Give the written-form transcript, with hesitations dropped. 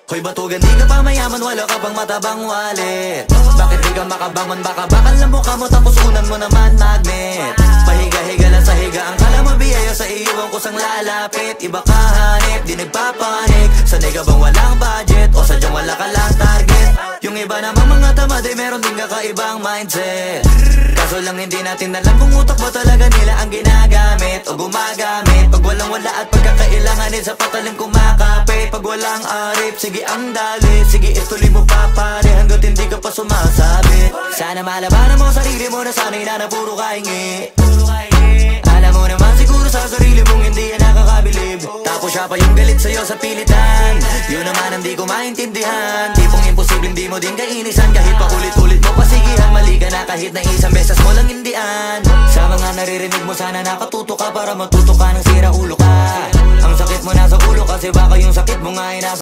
Hoy batugan, di ka pa mayaman, wala ka pang matabang wallet. Bakit di ka makabangon, baka bakal na mukha mo tapos unan mo naman magnet. Pahiga-higa lang sa higa, ang kala mo biyaya sa iyo ang kusang lalapit. Iba ka hanip, di nagpapanik. Sanay ka bang walang budget o sadyang wala ka lang target? Yung iba namang mga tamad ay meron din kakaibang mindset. Kaso lang hindi natin alam kung utak ba talaga nila ang ginagamit o gumagamit. Pag walang wala at pagkakailanganin sa patalim kumakapit. Pag walang arip, sige ang dali, sige ituloy mo pa pare hanggat hindi ka pa sumasabit. Sana malabanan mo sarili mo na sana'y na puro kahingi. Alam mo naman siguro sa sarili mong hindi yan nakakabilib. Tapos siya pa yung galit sa'yo sa pilitan. Yun naman ang di ko maintindihan. Tipong imposible hindi mo din kainisan. Kahit pa ulit-ulit mo pasigihan, mali ka na kahit na isang beses mo lang hindian. Sa mga naririnig mo sana nakatuto ka para matuto ka ng sira ulo ka. Ang sakit mo nasa ulo kasi baka yung sakit mo nga ay nasa